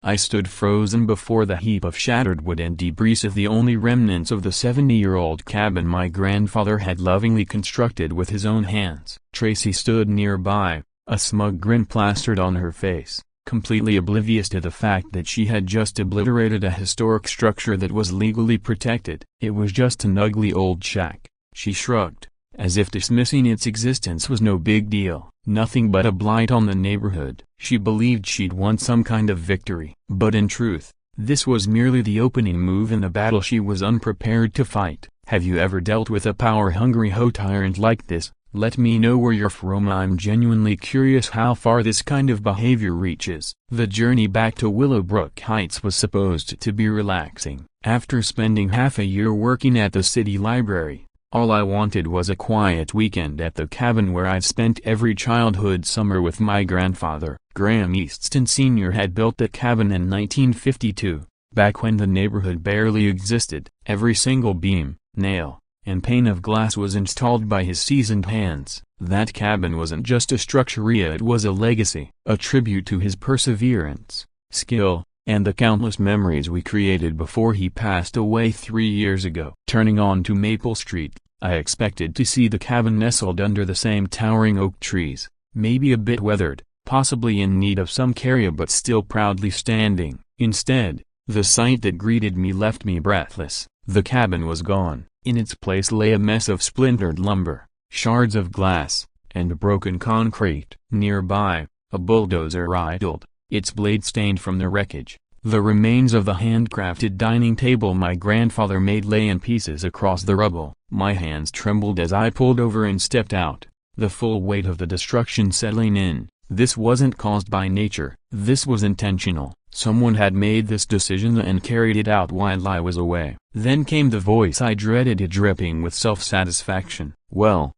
I stood frozen before the heap of shattered wood and debris of the only remnants of the 70-year-old cabin my grandfather had lovingly constructed with his own hands. Tracy stood nearby, a smug grin plastered on her face, completely oblivious to the fact that she had just obliterated a historic structure that was legally protected. It was just an ugly old shack, she shrugged, as if dismissing its existence was no big deal. Nothing but a blight on the neighborhood. She believed she'd won some kind of victory. But in truth, this was merely the opening move in a battle she was unprepared to fight. Have you ever dealt with a power-hungry hoe tyrant like this? Let me know where you're from. I'm genuinely curious how far this kind of behavior reaches. The journey back to Willowbrook Heights was supposed to be relaxing. After spending half a year working at the city library, all I wanted was a quiet weekend at the cabin where I'd spent every childhood summer with my grandfather. Graham Easton Sr. had built that cabin in 1952, back when the neighborhood barely existed. Every single beam, nail, and pane of glass was installed by his seasoned hands. That cabin wasn't just a structure, it was a legacy, a tribute to his perseverance, skill, and the countless memories we created before he passed away 3 years ago. Turning onto Maple Street, I expected to see the cabin nestled under the same towering oak trees, maybe a bit weathered, possibly in need of some care but still proudly standing. Instead, the sight that greeted me left me breathless. The cabin was gone. In its place lay a mess of splintered lumber, shards of glass, and broken concrete. Nearby, a bulldozer idled, its blade stained from the wreckage. The remains of the handcrafted dining table my grandfather made lay in pieces across the rubble. My hands trembled as I pulled over and stepped out, the full weight of the destruction settling in. This wasn't caused by nature. This was intentional. Someone had made this decision and carried it out while I was away. Then came the voice I dreaded, it dripping with self-satisfaction. Well,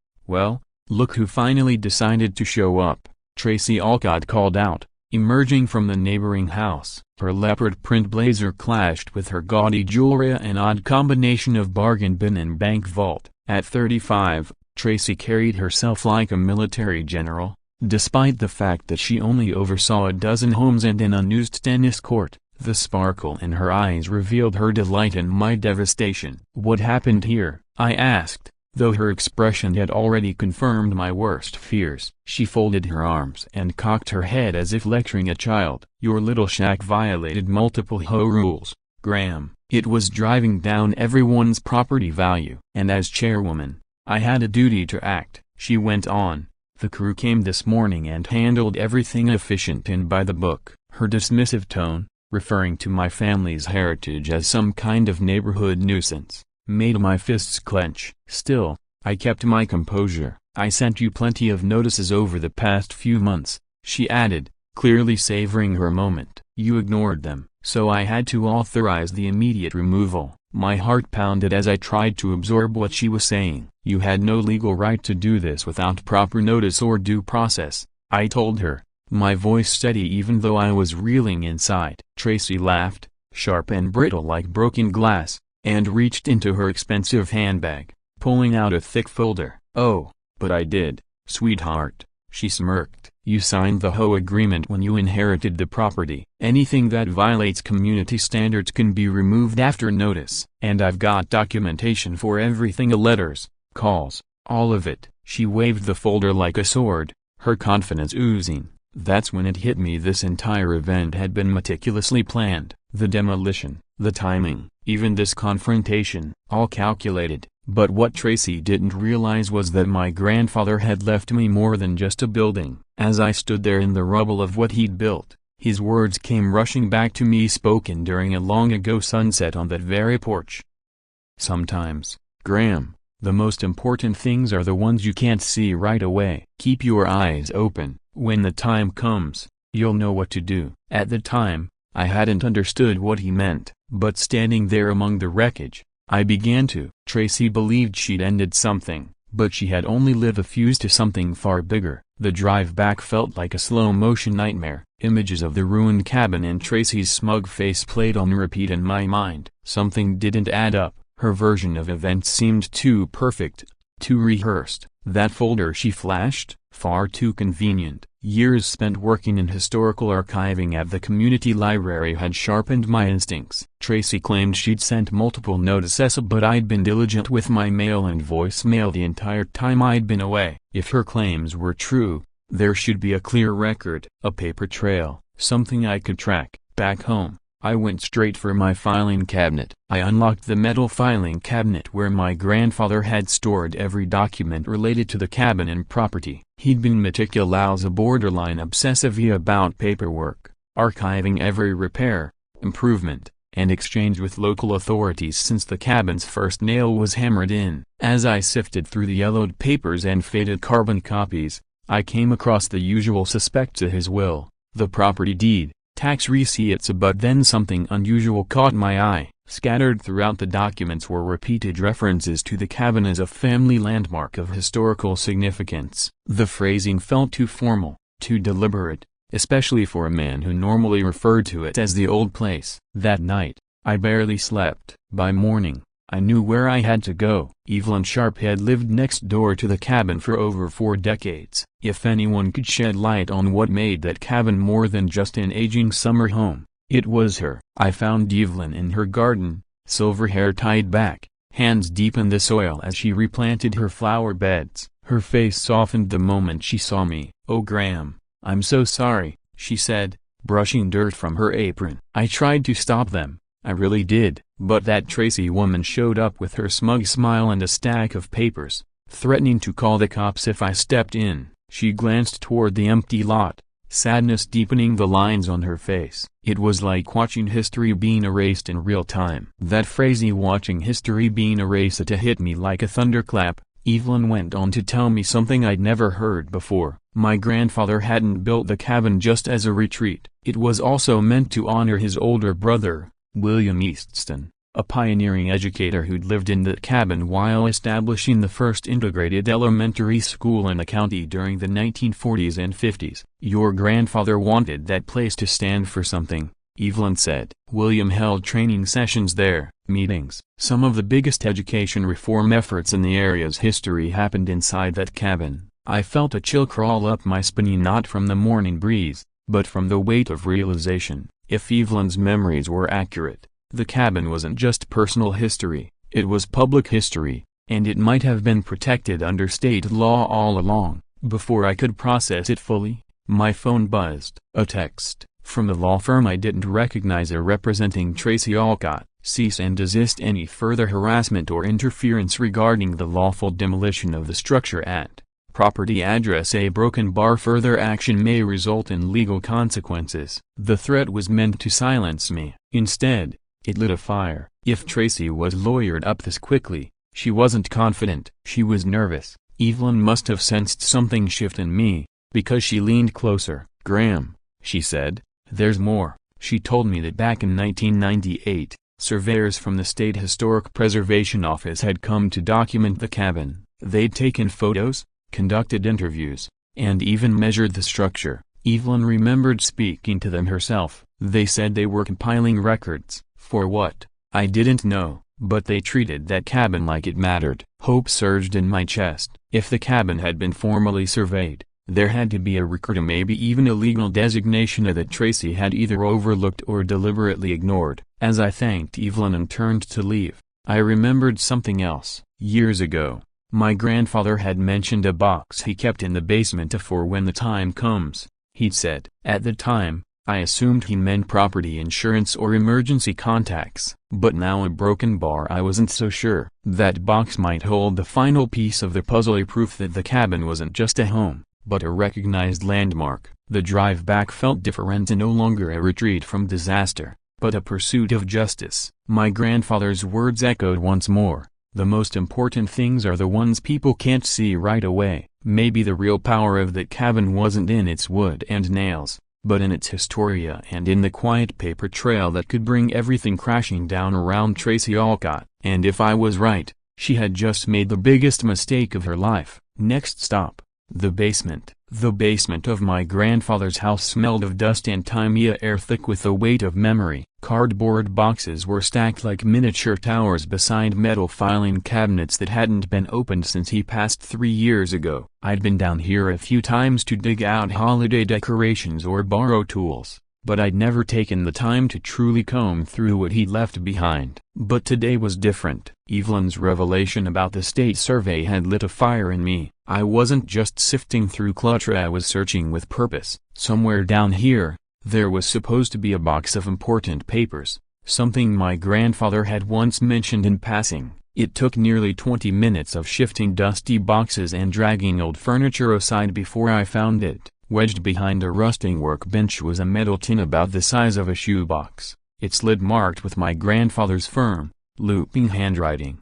look who finally decided to show up, Tracy Alcott called out, emerging from the neighboring house. Her leopard print blazer clashed with her gaudy jewelry, an odd combination of bargain bin and bank vault. At 35, Tracy carried herself like a military general, despite the fact that she only oversaw a dozen homes and an unused tennis court. The sparkle in her eyes revealed her delight in my devastation. What happened here? I asked, though her expression had already confirmed my worst fears. She folded her arms and cocked her head as if lecturing a child. Your little shack violated multiple HOA rules, Graham. It was driving down everyone's property value. And as chairwoman, I had a duty to act, she went on. The crew came this morning and handled everything efficient and by the book. Her dismissive tone, referring to my family's heritage as some kind of neighborhood nuisance, made my fists clench. Still, I kept my composure. I sent you plenty of notices over the past few months, she added, clearly savoring her moment. You ignored them, so I had to authorize the immediate removal. My heart pounded as I tried to absorb what she was saying. You had no legal right to do this without proper notice or due process, I told her, my voice steady even though I was reeling inside. Tracy laughed, sharp and brittle like broken glass, and reached into her expensive handbag, pulling out a thick folder. Oh, but I did, sweetheart, she smirked. You signed the HOA agreement when you inherited the property. Anything that violates community standards can be removed after notice. And I've got documentation for everything, letters, calls, all of it. She waved the folder like a sword, her confidence oozing. That's when it hit me, this entire event had been meticulously planned. The demolition, the timing, even this confrontation, all calculated. But what Tracy didn't realize was that my grandfather had left me more than just a building. As I stood there in the rubble of what he'd built, his words came rushing back to me, spoken during a long-ago sunset on that very porch. Sometimes, Graham, the most important things are the ones you can't see right away. Keep your eyes open. When the time comes, you'll know what to do. At the time, I hadn't understood what he meant, but standing there among the wreckage, I began to. Tracy believed she'd ended something, but she had only lit a fuse to something far bigger. The drive back felt like a slow-motion nightmare. Images of the ruined cabin and Tracy's smug face played on repeat in my mind. Something didn't add up. Her version of events seemed too perfect, Too rehearsed, that folder she flashed, far too convenient. Years spent working in historical archiving at the community library had sharpened my instincts. Tracy claimed she'd sent multiple notices, but I'd been diligent with my mail and voicemail the entire time I'd been away. If her claims were true, there should be a clear record, a paper trail, something I could track. Back home, I went straight for my filing cabinet. I unlocked the metal filing cabinet where my grandfather had stored every document related to the cabin and property. He'd been meticulous, a borderline obsessive about paperwork, archiving every repair, improvement, and exchange with local authorities since the cabin's first nail was hammered in. As I sifted through the yellowed papers and faded carbon copies, I came across the usual suspects: his will, the property deed, tax receipts, but then something unusual caught my eye. Scattered throughout the documents were repeated references to the cabin as a family landmark of historical significance. The phrasing felt too formal, too deliberate, especially for a man who normally referred to it as the old place. That night, I barely slept. By morning, I knew where I had to go. Evelyn Sharp had lived next door to the cabin for over 4 decades. If anyone could shed light on what made that cabin more than just an aging summer home, it was her. I found Evelyn in her garden, silver hair tied back, hands deep in the soil as she replanted her flower beds. Her face softened the moment she saw me. "Oh Graham, I'm so sorry," she said, brushing dirt from her apron. I tried to stop them, I really did, but that Tracy woman showed up with her smug smile and a stack of papers, threatening to call the cops if I stepped in. She glanced toward the empty lot, sadness deepening the lines on her face. It was like watching history being erased in real time. That phrase, watching history being erased, it hit me like a thunderclap. Evelyn went on to tell me something I'd never heard before. My grandfather hadn't built the cabin just as a retreat. It was also meant to honor his older brother, William Easton, a pioneering educator who'd lived in the cabin while establishing the first integrated elementary school in the county during the 1940s and 50s. "Your grandfather wanted that place to stand for something," Evelyn said. "William held training sessions there, meetings. Some of the biggest education reform efforts in the area's history happened inside that cabin." I felt a chill crawl up my spine, not from the morning breeze, but from the weight of realization. If Evelyn's memories were accurate, the cabin wasn't just personal history, it was public history, and it might have been protected under state law all along. Before I could process it fully, my phone buzzed. A text, from the law firm I didn't recognize, representing Tracy Alcott. "Cease and desist any further harassment or interference regarding the lawful demolition of the structure at property address A Broken Bar. Further action may result in legal consequences." The threat was meant to silence me. Instead, it lit a fire. If Tracy was lawyered up this quickly, she wasn't confident. She was nervous. Evelyn must have sensed something shift in me, because she leaned closer. "Graham," she said, "there's more." She told me that back in 1998, surveyors from the State Historic Preservation Office had come to document the cabin. They'd taken photos, conducted interviews, and even measured the structure. Evelyn remembered speaking to them herself. They said they were compiling records. For what? I didn't know, but they treated that cabin like it mattered. Hope surged in my chest. If the cabin had been formally surveyed, there had to be a record, or maybe even a legal designation that Tracy had either overlooked or deliberately ignored. As I thanked Evelyn and turned to leave, I remembered something else. Years ago, my grandfather had mentioned a box he kept in the basement for when the time comes, he'd said. At the time, I assumed he meant property insurance or emergency contacts, but now, a broken bar, I wasn't so sure. That box might hold the final piece of the puzzle, a proof that the cabin wasn't just a home, but a recognized landmark. The drive back felt different, no longer a retreat from disaster, but a pursuit of justice. My grandfather's words echoed once more. The most important things are the ones people can't see right away. Maybe the real power of that cabin wasn't in its wood and nails, but in its historia and in the quiet paper trail that could bring everything crashing down around Tracy Alcott. And if I was right, she had just made the biggest mistake of her life. Next stop, the basement. The basement of my grandfather's house smelled of dust and timey air thick with the weight of memory. Cardboard boxes were stacked like miniature towers beside metal filing cabinets that hadn't been opened since he passed 3 years ago. I'd been down here a few times to dig out holiday decorations or borrow tools, but I'd never taken the time to truly comb through what he'd left behind. But today was different. Evelyn's revelation about the state survey had lit a fire in me. I wasn't just sifting through clutter, I was searching with purpose. Somewhere down here, there was supposed to be a box of important papers, something my grandfather had once mentioned in passing. It took nearly 20 minutes of shifting dusty boxes and dragging old furniture aside before I found it. Wedged behind a rusting workbench was a metal tin about the size of a shoebox, its lid marked with my grandfather's firm, looping handwriting.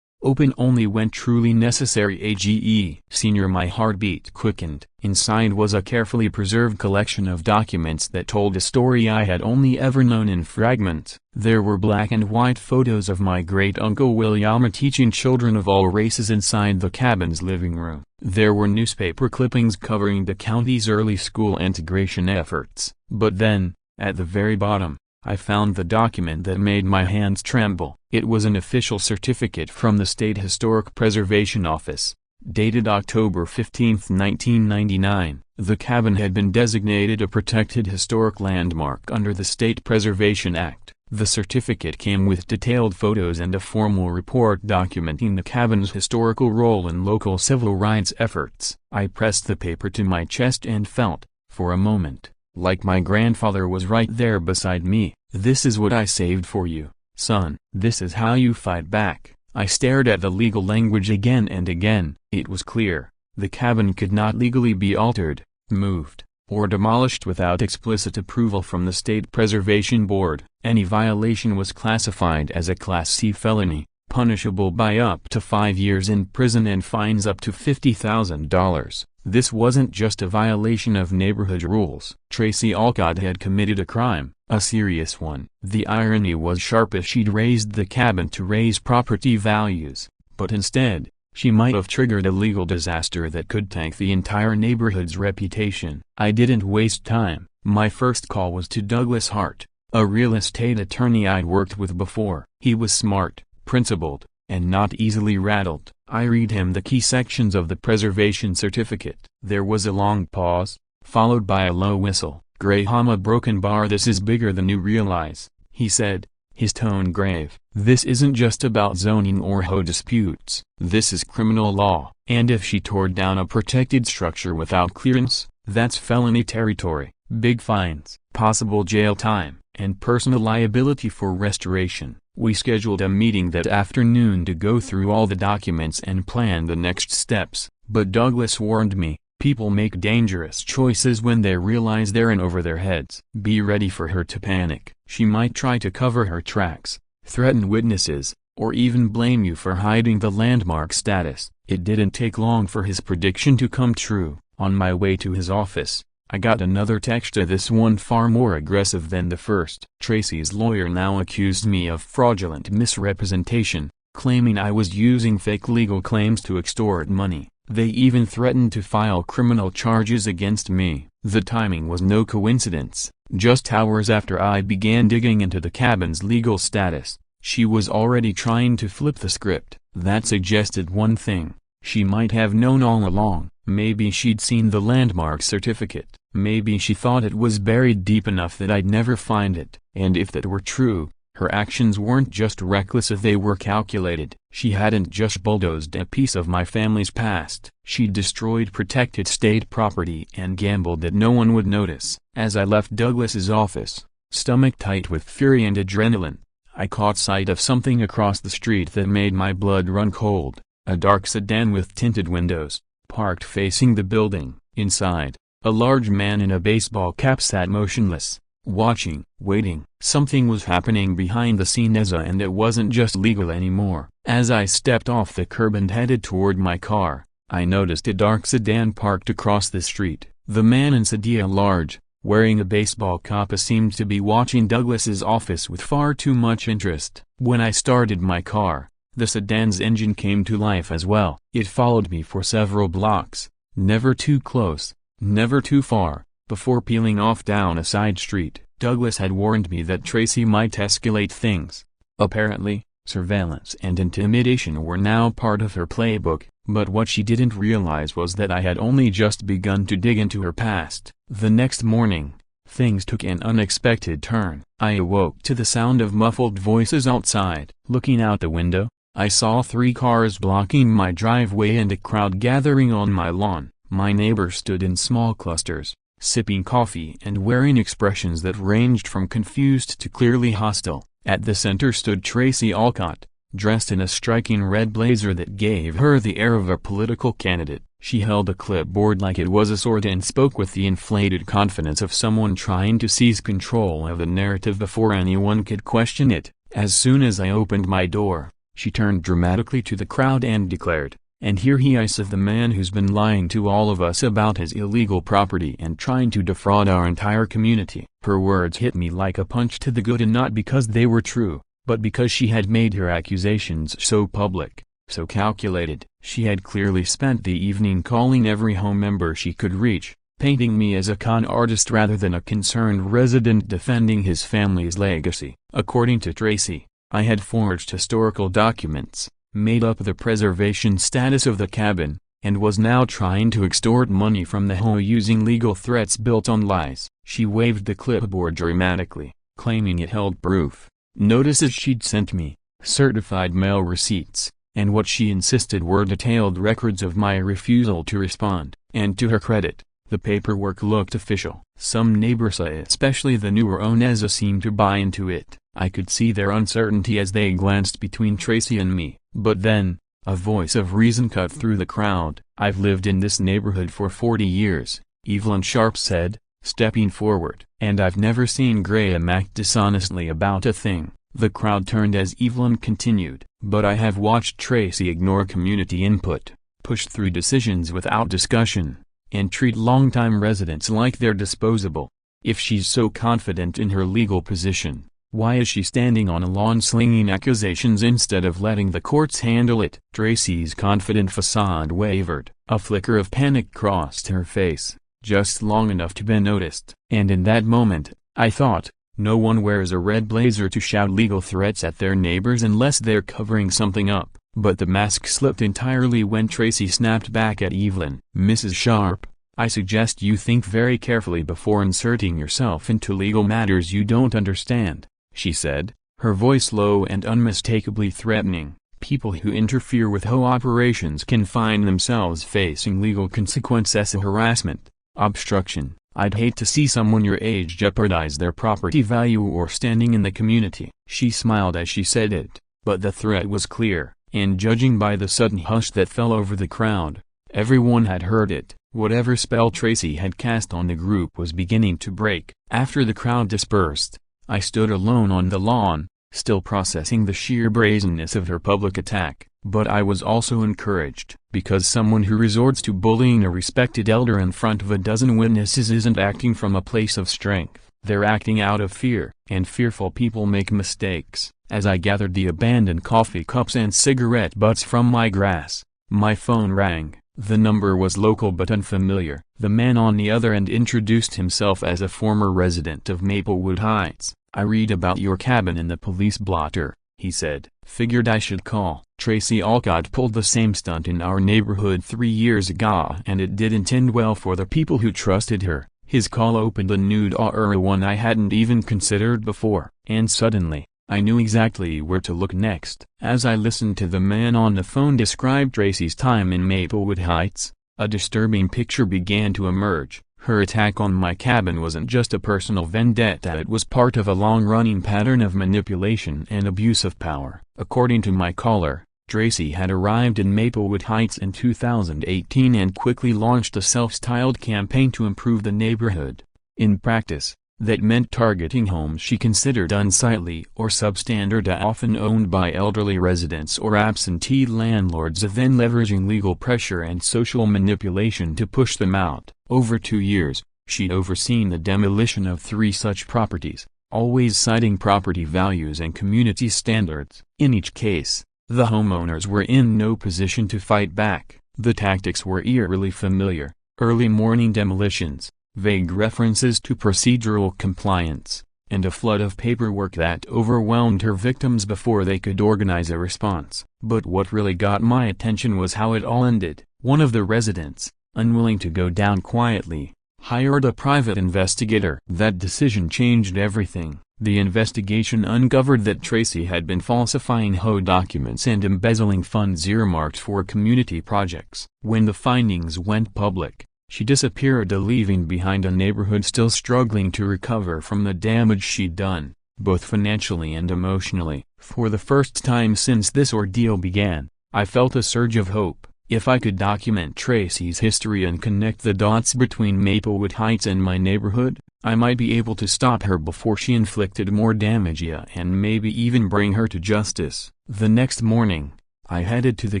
Open only when truly necessary. AGE. Senior. My heartbeat quickened. Inside was a carefully preserved collection of documents that told a story I had only ever known in fragments. There were black and white photos of my great-uncle William teaching children of all races inside the cabin's living room. There were newspaper clippings covering the county's early school integration efforts. But then, at the very bottom, I found the document that made my hands tremble. It was an official certificate from the State Historic Preservation Office, dated October 15, 1999. The cabin had been designated a protected historic landmark under the State Preservation Act. The certificate came with detailed photos and a formal report documenting the cabin's historical role in local civil rights efforts. I pressed the paper to my chest and felt, for a moment, like my grandfather was right there beside me. This is what I saved for you, son. This is how you fight back. I stared at the legal language again and again. It was clear. The cabin could not legally be altered, moved, or demolished without explicit approval from the State Preservation Board. Any violation was classified as a Class C felony, punishable by up to 5 years in prison and fines up to $50,000. This wasn't just a violation of neighborhood rules. Tracy Alcott had committed a crime, a serious one. The irony was sharp as she'd raised the cabin to raise property values, but instead, she might have triggered a legal disaster that could tank the entire neighborhood's reputation. I didn't waste time. My first call was to Douglas Hart, a real estate attorney I'd worked with before. He was smart, principled, and not easily rattled. I read him the key sections of the preservation certificate. There was a long pause, followed by a low whistle. Graham, a broken bar. This is bigger than you realize, he said, his tone grave. This isn't just about zoning or HOA disputes. This is criminal law. And if she tore down a protected structure without clearance, that's felony territory. Big fines, possible jail time, and personal liability for restoration. We scheduled a meeting that afternoon to go through all the documents and plan the next steps, but Douglas warned me, people make dangerous choices when they realize they're in over their heads. Be ready for her to panic. She might try to cover her tracks, threaten witnesses, or even blame you for hiding the landmark status. It didn't take long for his prediction to come true. On my way to his office, I got another text, this one far more aggressive than the first. Tracy's lawyer now accused me of fraudulent misrepresentation, claiming I was using fake legal claims to extort money. They even threatened to file criminal charges against me. The timing was no coincidence. Just hours after I began digging into the cabin's legal status, she was already trying to flip the script. That suggested one thing. She might have known all along. Maybe she'd seen the landmark certificate. Maybe she thought it was buried deep enough that I'd never find it. And if that were true, her actions weren't just reckless, they were calculated. She hadn't just bulldozed a piece of my family's past. She'd destroyed protected state property and gambled that no one would notice. As I left Douglas's office, stomach tight with fury and adrenaline, I caught sight of something across the street that made my blood run cold. A dark sedan with tinted windows, parked facing the building. Inside, a large man in a baseball cap sat motionless, watching, waiting. Something was happening behind the scenes, and it wasn't just legal anymore. As I stepped off the curb and headed toward my car, I noticed a dark sedan parked across the street. The man in sedan, large, wearing a baseball cap, seemed to be watching Douglas's office with far too much interest. When I started my car, the sedan's engine came to life as well. It followed me for several blocks, never too close, never too far. Before peeling off down a side street, Douglas had warned me that Tracy might escalate things. Apparently, surveillance and intimidation were now part of her playbook, but what she didn't realize was that I had only just begun to dig into her past. The next morning, things took an unexpected turn. I awoke to the sound of muffled voices outside. Looking out the window, I saw 3 cars blocking my driveway and a crowd gathering on my lawn. My neighbors stood in small clusters, sipping coffee and wearing expressions that ranged from confused to clearly hostile. At the center stood Tracy Alcott, dressed in a striking red blazer that gave her the air of a political candidate. She held a clipboard like it was a sword and spoke with the inflated confidence of someone trying to seize control of the narrative before anyone could question it. As soon as I opened my door, she turned dramatically to the crowd and declared, "And here he is, the man who's been lying to all of us about his illegal property and trying to defraud our entire community." Her words hit me like a punch to the gut, and not because they were true, but because she had made her accusations so public, so calculated. She had clearly spent the evening calling every home member she could reach, painting me as a con artist rather than a concerned resident defending his family's legacy. According to Tracy, I had forged historical documents, made up the preservation status of the cabin, and was now trying to extort money from the HOA using legal threats built on lies. She waved the clipboard dramatically, claiming it held proof, notices she'd sent me, certified mail receipts, and what she insisted were detailed records of my refusal to respond. And to her credit, the paperwork looked official. Some neighbors, especially the newer owners, seemed to buy into it. I could see their uncertainty as they glanced between Tracy and me. But then, a voice of reason cut through the crowd. "I've lived in this neighborhood for 40 years, Evelyn Sharp said, stepping forward. "And I've never seen Graham act dishonestly about a thing." The crowd turned as Evelyn continued. "But I have watched Tracy ignore community input, push through decisions without discussion, and treat longtime residents like they're disposable. If she's so confident in her legal position, why is she standing on a lawn slinging accusations instead of letting the courts handle it?" Tracy's confident facade wavered. A flicker of panic crossed her face, just long enough to be noticed. And in that moment, I thought, no one wears a red blazer to shout legal threats at their neighbors unless they're covering something up. But the mask slipped entirely when Tracy snapped back at Evelyn. "Mrs. Sharp, I suggest you think very carefully before inserting yourself into legal matters you don't understand," she said, her voice low and unmistakably threatening. "People who interfere with HOA operations can find themselves facing legal consequences: harassment, obstruction. I'd hate to see someone your age jeopardize their property value or standing in the community." She smiled as she said it, but the threat was clear, and judging by the sudden hush that fell over the crowd, everyone had heard it. Whatever spell Tracy had cast on the group was beginning to break. After the crowd dispersed, I stood alone on the lawn, still processing the sheer brazenness of her public attack. But I was also encouraged, because someone who resorts to bullying a respected elder in front of a dozen witnesses isn't acting from a place of strength. They're acting out of fear. And fearful people make mistakes. As I gathered the abandoned coffee cups and cigarette butts from my grass, my phone rang. The number was local but unfamiliar. The man on the other end introduced himself as a former resident of Maplewood Heights. "I read about your cabin in the police blotter," he said. "Figured I should call." Tracy Alcott pulled the same stunt in our neighborhood 3 years ago, and it didn't end well for the people who trusted her. His call opened a new era, one I hadn't even considered before. And suddenly, I knew exactly where to look next. As I listened to the man on the phone describe Tracy's time in Maplewood Heights, a disturbing picture began to emerge. Her attack on my cabin wasn't just a personal vendetta, it was part of a long-running pattern of manipulation and abuse of power. According to my caller, Tracy had arrived in Maplewood Heights in 2018 and quickly launched a self-styled campaign to improve the neighborhood. In practice, that meant targeting homes she considered unsightly or substandard, often owned by elderly residents or absentee landlords, then leveraging legal pressure and social manipulation to push them out. Over 2 years, she'd overseen the demolition of 3 such properties, always citing property values and community standards. In each case, the homeowners were in no position to fight back. The tactics were eerily familiar: early morning demolitions, vague references to procedural compliance, and a flood of paperwork that overwhelmed her victims before they could organize a response. But what really got my attention was how it all ended. One of the residents, unwilling to go down quietly, hired a private investigator. That decision changed everything. The investigation uncovered that Tracy had been falsifying HOA documents and embezzling funds earmarked for community projects. When the findings went public, she disappeared, leaving behind a neighborhood still struggling to recover from the damage she'd done, both financially and emotionally. For the first time since this ordeal began, I felt a surge of hope. If I could document Tracy's history and connect the dots between Maplewood Heights and my neighborhood, I might be able to stop her before she inflicted more damage and maybe even bring her to justice. The next morning, I headed to the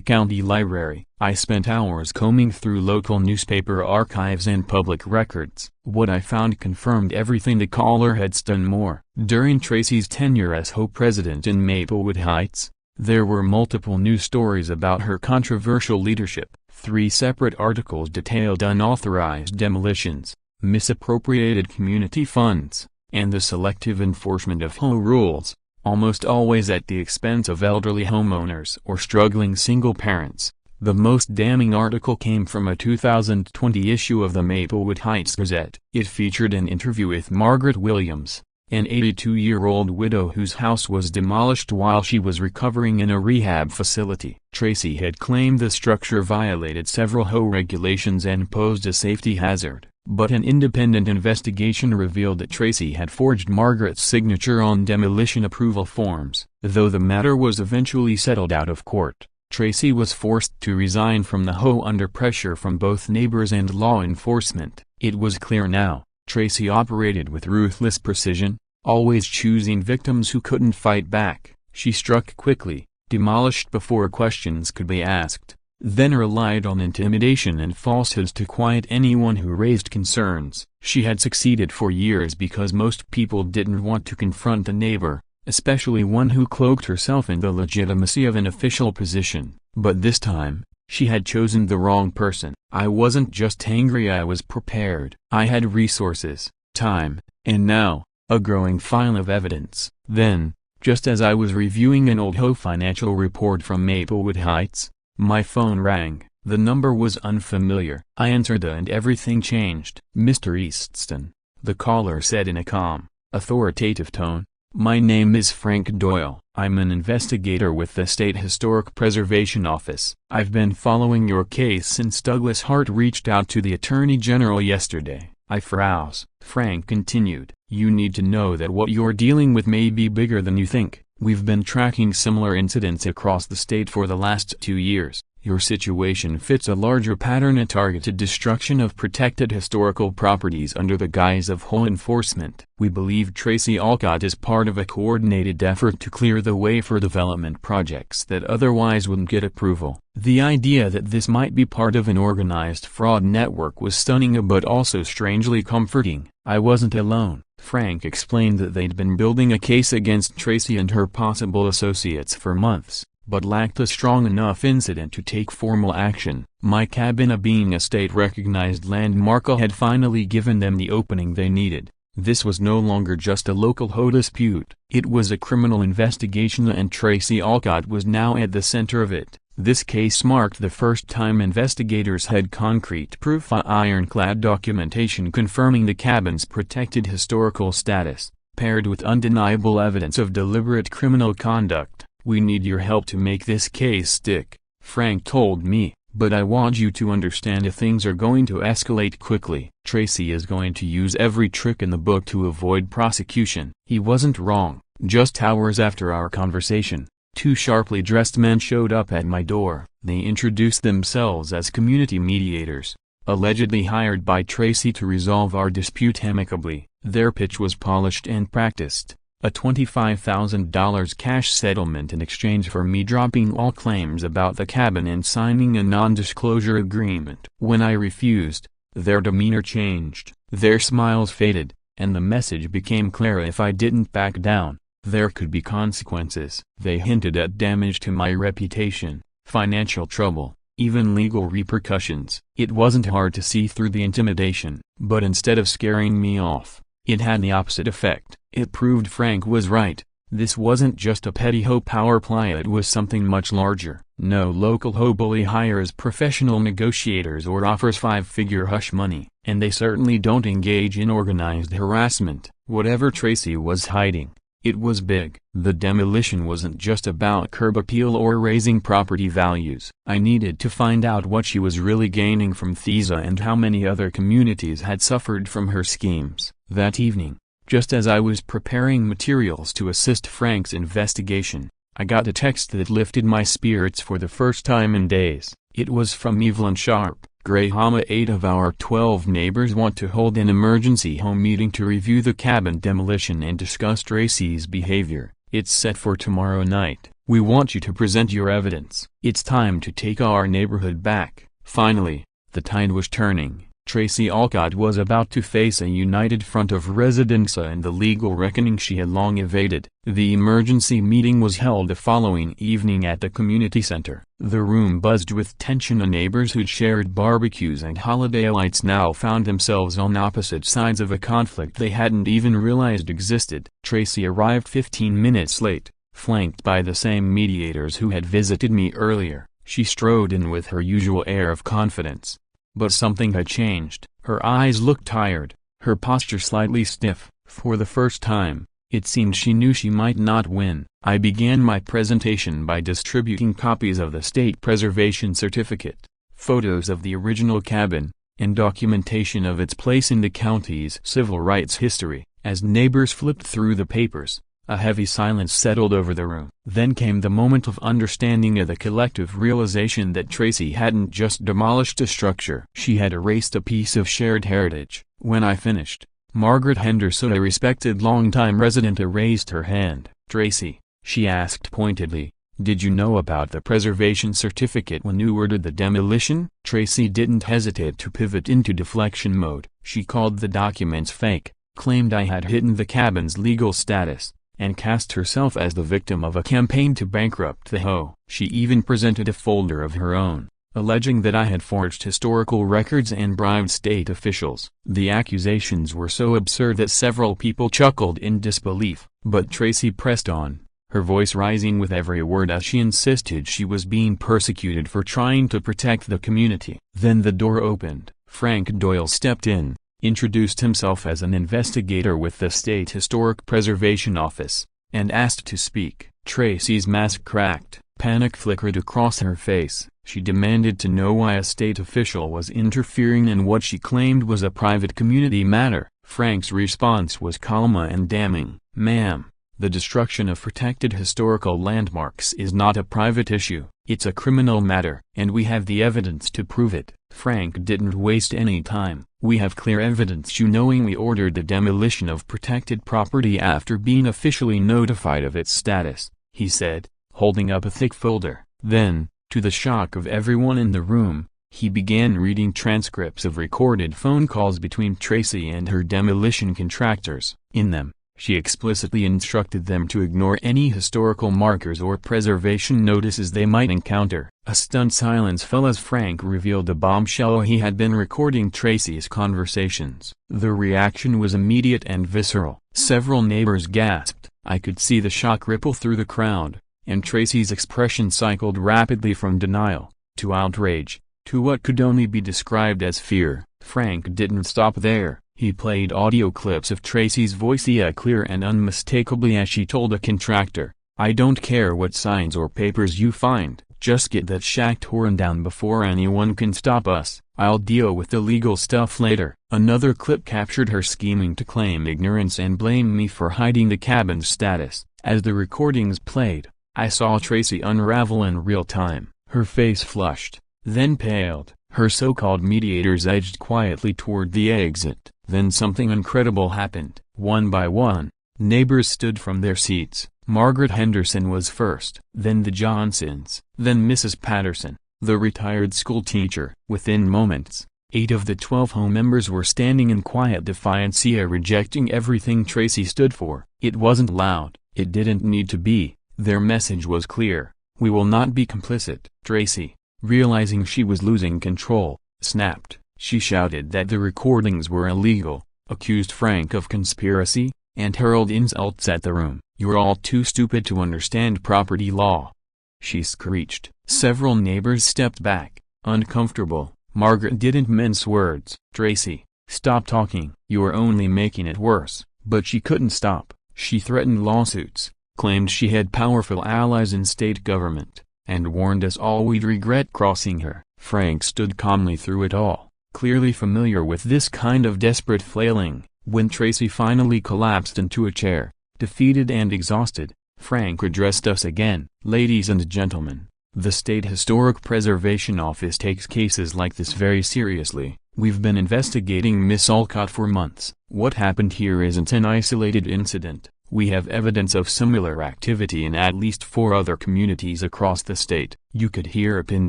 county library. I spent hours combing through local newspaper archives and public records. What I found confirmed everything the caller had said more. During Tracy's tenure as HOA president in Maplewood Heights, there were multiple news stories about her controversial leadership. 3 separate articles detailed unauthorized demolitions, misappropriated community funds, and the selective enforcement of HOA rules, almost always at the expense of elderly homeowners or struggling single parents. The most damning article came from a 2020 issue of the Maplewood Heights Gazette. It featured an interview with Margaret Williams, an 82-year-old widow whose house was demolished while she was recovering in a rehab facility. Tracy had claimed the structure violated several HOA regulations and posed a safety hazard, but an independent investigation revealed that Tracy had forged Margaret's signature on demolition approval forms. Though the matter was eventually settled out of court, Tracy was forced to resign from the HOA under pressure from both neighbors and law enforcement. It was clear now, Tracy operated with ruthless precision, always choosing victims who couldn't fight back. She struck quickly, demolished before questions could be asked, then relied on intimidation and falsehoods to quiet anyone who raised concerns. She had succeeded for years because most people didn't want to confront a neighbor, especially one who cloaked herself in the legitimacy of an official position. But this time, she had chosen the wrong person. I wasn't just angry, I was prepared. I had resources, time, and now, a growing file of evidence. Then, just as I was reviewing an old HOA financial report from Maplewood Heights, my phone rang. The number was unfamiliar. I answered and everything changed. "Mr. Easton," the caller said in a calm, authoritative tone, "my name is Frank Doyle. I'm an investigator with the State Historic Preservation Office. I've been following your case since Douglas Hart reached out to the Attorney General yesterday." I froze. Frank continued, "You need to know that what you're dealing with may be bigger than you think. We've been tracking similar incidents across the state for the last 2 years. Your situation fits a larger pattern: a targeted destruction of protected historical properties under the guise of HOA enforcement. We believe Tracy Alcott is part of a coordinated effort to clear the way for development projects that otherwise wouldn't get approval." The idea that this might be part of an organized fraud network was stunning but also strangely comforting. I wasn't alone. Frank explained that they'd been building a case against Tracy and her possible associates for months, but lacked a strong enough incident to take formal action. My cabin, being a state-recognized landmark, had finally given them the opening they needed. This was no longer just a local HOA dispute. It was a criminal investigation, and Tracy Alcott was now at the center of it. This case marked the first time investigators had concrete proof, ironclad documentation confirming the cabin's protected historical status, paired with undeniable evidence of deliberate criminal conduct. "We need your help to make this case stick," Frank told me, "but I want you to understand that things are going to escalate quickly. Tracy is going to use every trick in the book to avoid prosecution." He wasn't wrong. Just hours after our conversation, 2 sharply dressed men showed up at my door. They introduced themselves as community mediators, allegedly hired by Tracy to resolve our dispute amicably. Their pitch was polished and practiced: a $25,000 cash settlement in exchange for me dropping all claims about the cabin and signing a non-disclosure agreement. When I refused, their demeanor changed, their smiles faded, and the message became clear: if I didn't back down, there could be consequences. They hinted at damage to my reputation, financial trouble, even legal repercussions. It wasn't hard to see through the intimidation, but instead of scaring me off, it had the opposite effect. It proved Frank was right. This wasn't just a petty hoe power play, it was something much larger. No local hoe bully hires professional negotiators or offers five-figure hush money, and they certainly don't engage in organized harassment. Whatever Tracy was hiding, it was big. The demolition wasn't just about curb appeal or raising property values. I needed to find out what she was really gaining from Thesa and how many other communities had suffered from her schemes. That evening, just as I was preparing materials to assist Frank's investigation, I got a text that lifted my spirits for the first time in days. It was from Evelyn Sharp. Grahama, 8 of our 12 neighbors want to hold an emergency home meeting to review the cabin demolition and discuss Tracy's behavior. It's set for tomorrow night. We want you to present your evidence. It's time to take our neighborhood back. Finally, the tide was turning. Tracy Alcott was about to face a united front of residents and the legal reckoning she had long evaded. The emergency meeting was held the following evening at the community center. The room buzzed with tension, and neighbors who'd shared barbecues and holiday lights now found themselves on opposite sides of a conflict they hadn't even realized existed. Tracy arrived 15 minutes late, flanked by the same mediators who had visited me earlier. She strode in with her usual air of confidence. But something had changed. Her eyes looked tired, her posture slightly stiff. For the first time, it seemed she knew she might not win. I began my presentation by distributing copies of the State Preservation Certificate, photos of the original cabin, and documentation of its place in the county's civil rights history. As neighbors flipped through the papers, a heavy silence settled over the room. Then came the moment of understanding, of the collective realization that Tracy hadn't just demolished a structure. She had erased a piece of shared heritage. When I finished, Margaret Henderson, a respected longtime resident, raised her hand. "Tracy," she asked pointedly, "did you know about the preservation certificate when you ordered the demolition?" Tracy didn't hesitate to pivot into deflection mode. She called the documents fake, claimed I had hidden the cabin's legal status, and cast herself as the victim of a campaign to bankrupt the hoe. She even presented a folder of her own, alleging that I had forged historical records and bribed state officials. The accusations were so absurd that several people chuckled in disbelief. But Tracy pressed on, her voice rising with every word as she insisted she was being persecuted for trying to protect the community. Then the door opened. Frank Doyle stepped in, introduced himself as an investigator with the State Historic Preservation Office, and asked to speak. Tracy's mask cracked. Panic flickered across her face. She demanded to know why a state official was interfering in what she claimed was a private community matter. Frank's response was calm and damning. "Ma'am, the destruction of protected historical landmarks is not a private issue. It's a criminal matter, and we have the evidence to prove it." Frank didn't waste any time. "We have clear evidence you knowingly ordered the demolition of protected property after being officially notified of its status," he said, holding up a thick folder. Then, to the shock of everyone in the room, he began reading transcripts of recorded phone calls between Tracy and her demolition contractors. In them, she explicitly instructed them to ignore any historical markers or preservation notices they might encounter. A stunned silence fell as Frank revealed the bombshell: he had been recording Tracy's conversations. The reaction was immediate and visceral. Several neighbors gasped. I could see the shock ripple through the crowd, and Tracy's expression cycled rapidly from denial, to outrage, to what could only be described as fear. Frank didn't stop there. He played audio clips of Tracy's voice, clear and unmistakably, as she told a contractor, "I don't care what signs or papers you find, just get that shack torn down before anyone can stop us. I'll deal with the legal stuff later." Another clip captured her scheming to claim ignorance and blame me for hiding the cabin's status. As the recordings played, I saw Tracy unravel in real time. Her face flushed, then paled. Her so-called mediators edged quietly toward the exit. Then something incredible happened. One by one, neighbors stood from their seats. Margaret Henderson was first, then the Johnsons, then Mrs. Patterson, the retired school teacher. Within moments, 8 of the 12 home members were standing in quiet defiance, rejecting everything Tracy stood for. It wasn't loud, it didn't need to be. Their message was clear: we will not be complicit. Tracy, realizing she was losing control, snapped. She shouted that the recordings were illegal, accused Frank of conspiracy, and hurled insults at the room. "You're all too stupid to understand property law," she screeched. Several neighbors stepped back, uncomfortable. Margaret didn't mince words. "Tracy, stop talking. You're only making it worse." But she couldn't stop. She threatened lawsuits, claimed she had powerful allies in state government, and warned us all we'd regret crossing her. Frank stood calmly through it all, clearly familiar with this kind of desperate flailing. When Tracy finally collapsed into a chair, defeated and exhausted, Frank addressed us again. "Ladies and gentlemen, the State Historic Preservation Office takes cases like this very seriously. We've been investigating Miss Alcott for months. What happened here isn't an isolated incident. We have evidence of similar activity in at least 4 other communities across the state." You could hear a pin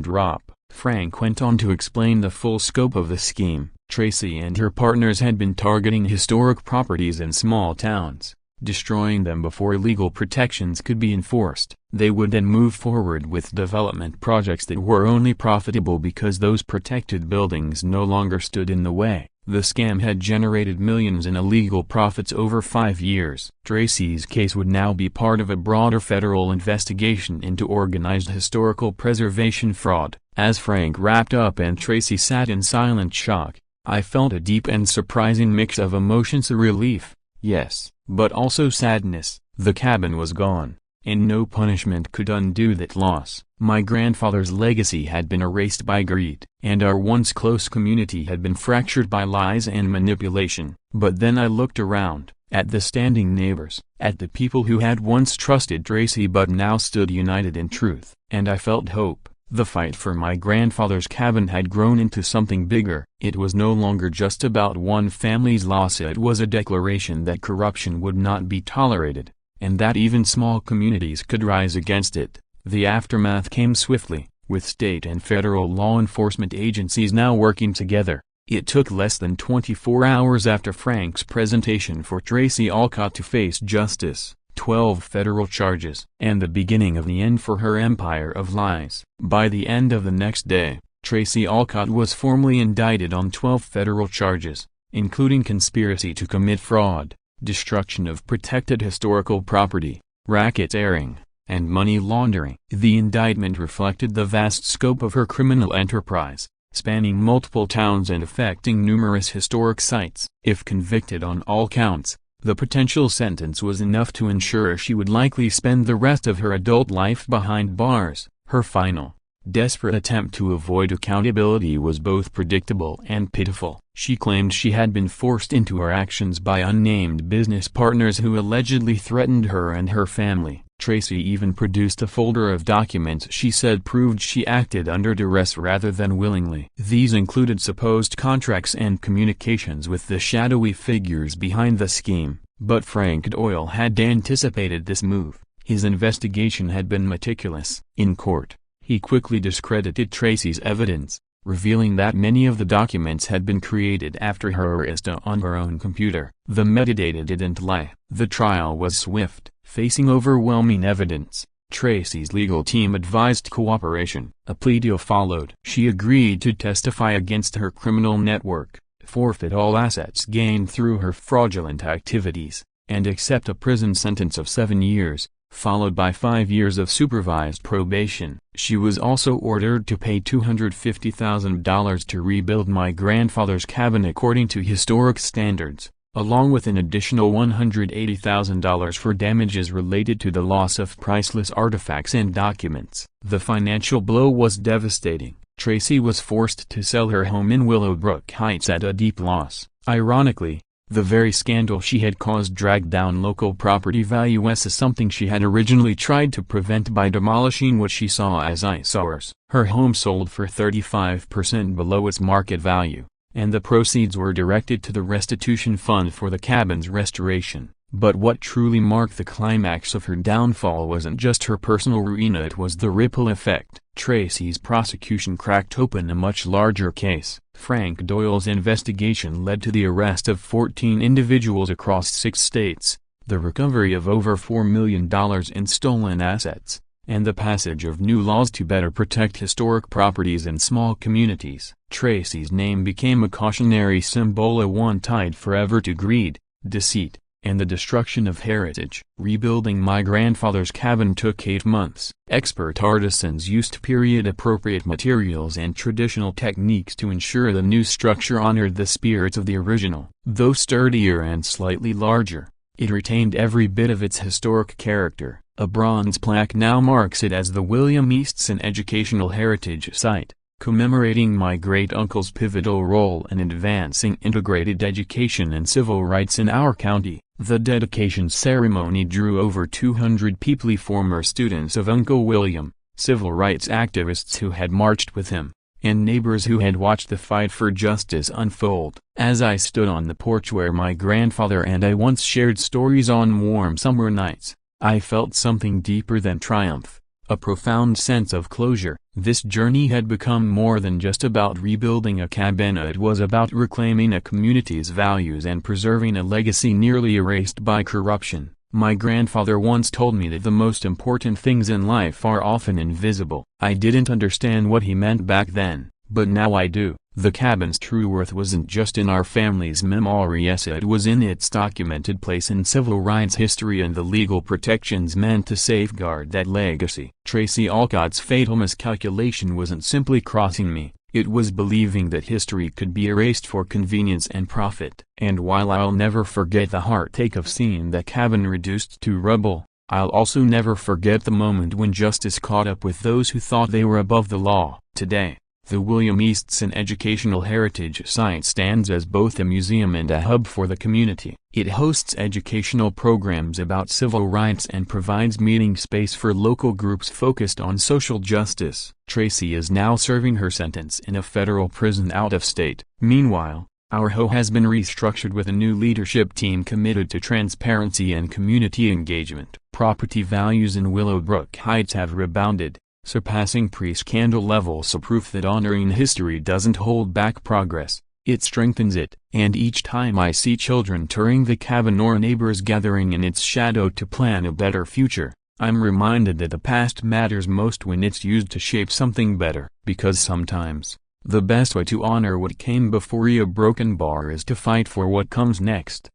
drop. Frank went on to explain the full scope of the scheme. Tracy and her partners had been targeting historic properties in small towns, destroying them before legal protections could be enforced. They would then move forward with development projects that were only profitable because those protected buildings no longer stood in the way. The scam had generated millions in illegal profits over 5 years. Tracy's case would now be part of a broader federal investigation into organized historical preservation fraud. As Frank wrapped up and Tracy sat in silent shock, I felt a deep and surprising mix of emotions: relief, yes, but also sadness. The cabin was gone, and no punishment could undo that loss. My grandfather's legacy had been erased by greed, and our once close community had been fractured by lies and manipulation. But then I looked around, at the standing neighbors, at the people who had once trusted Tracy but now stood united in truth, and I felt hope. The fight for my grandfather's cabin had grown into something bigger. It was no longer just about one family's loss. It was a declaration that corruption would not be tolerated, and that even small communities could rise against it. The aftermath came swiftly, with state and federal law enforcement agencies now working together. It took less than 24 hours after Frank's presentation for Tracy Alcott to face justice, 12 federal charges, and the beginning of the end for her empire of lies. By the end of the next day, Tracy Alcott was formally indicted on 12 federal charges, including conspiracy to commit fraud, destruction of protected historical property, racketeering, and money laundering. The indictment reflected the vast scope of her criminal enterprise, spanning multiple towns and affecting numerous historic sites. If convicted on all counts, the potential sentence was enough to ensure she would likely spend the rest of her adult life behind bars. Her final, desperate attempt to avoid accountability was both predictable and pitiful. She claimed she had been forced into her actions by unnamed business partners who allegedly threatened her and her family. Tracy even produced a folder of documents she said proved she acted under duress rather than willingly. These included supposed contracts and communications with the shadowy figures behind the scheme. But Frank Doyle had anticipated this move. His investigation had been meticulous. In court, he quickly discredited Tracy's evidence, revealing that many of the documents had been created after her arrest on her own computer. The metadata didn't lie. The trial was swift. Facing overwhelming evidence, Tracy's legal team advised cooperation. A plea deal followed. She agreed to testify against her criminal network, forfeit all assets gained through her fraudulent activities, and accept a prison sentence of 7 years, followed by 5 years of supervised probation. She was also ordered to pay $250,000 to rebuild my grandfather's cabin according to historic standards, along with an additional $180,000 for damages related to the loss of priceless artifacts and documents. The financial blow was devastating. Tracy was forced to sell her home in Willowbrook Heights at a deep loss. Ironically, the very scandal she had caused dragged down local property values, something she had originally tried to prevent by demolishing what she saw as eyesores. Her home sold for 35% below its market value, and the proceeds were directed to the restitution fund for the cabin's restoration. But what truly marked the climax of her downfall wasn't just her personal ruin, it was the ripple effect. Tracy's prosecution cracked open a much larger case. Frank Doyle's investigation led to the arrest of 14 individuals across 6 states, the recovery of over $4 million in stolen assets, and the passage of new laws to better protect historic properties and small communities. Tracy's name became a cautionary symbol, a one tied forever to greed, deceit, and the destruction of heritage. Rebuilding my grandfather's cabin took 8 months. Expert artisans used period-appropriate materials and traditional techniques to ensure the new structure honored the spirits of the original. Though sturdier and slightly larger, it retained every bit of its historic character. A bronze plaque now marks it as the William Easton Educational Heritage Site, commemorating my great-uncle's pivotal role in advancing integrated education and civil rights in our county. The dedication ceremony drew over 200 people, former students of Uncle William, civil rights activists who had marched with him, and neighbors who had watched the fight for justice unfold. As I stood on the porch where my grandfather and I once shared stories on warm summer nights, I felt something deeper than triumph, a profound sense of closure. This journey had become more than just about rebuilding a cabin. It was about reclaiming a community's values and preserving a legacy nearly erased by corruption. My grandfather once told me that the most important things in life are often invisible. I didn't understand what he meant back then, but now I do. The cabin's true worth wasn't just in our family's memories, it was in its documented place in civil rights history and the legal protections meant to safeguard that legacy. Tracy Alcott's fatal miscalculation wasn't simply crossing me, it was believing that history could be erased for convenience and profit. And while I'll never forget the heartache of seeing the cabin reduced to rubble, I'll also never forget the moment when justice caught up with those who thought they were above the law. Today, the William Easton Educational Heritage Site stands as both a museum and a hub for the community. It hosts educational programs about civil rights and provides meeting space for local groups focused on social justice. Tracy is now serving her sentence in a federal prison out of state. Meanwhile, our HOA has been restructured with a new leadership team committed to transparency and community engagement. Property values in Willowbrook Heights have rebounded, surpassing pre-scandal levels, a proof that honoring history doesn't hold back progress, it strengthens it. And each time I see children touring the cabin or neighbors gathering in its shadow to plan a better future, I'm reminded that the past matters most when it's used to shape something better. Because sometimes, the best way to honor what came before a broken bar is to fight for what comes next.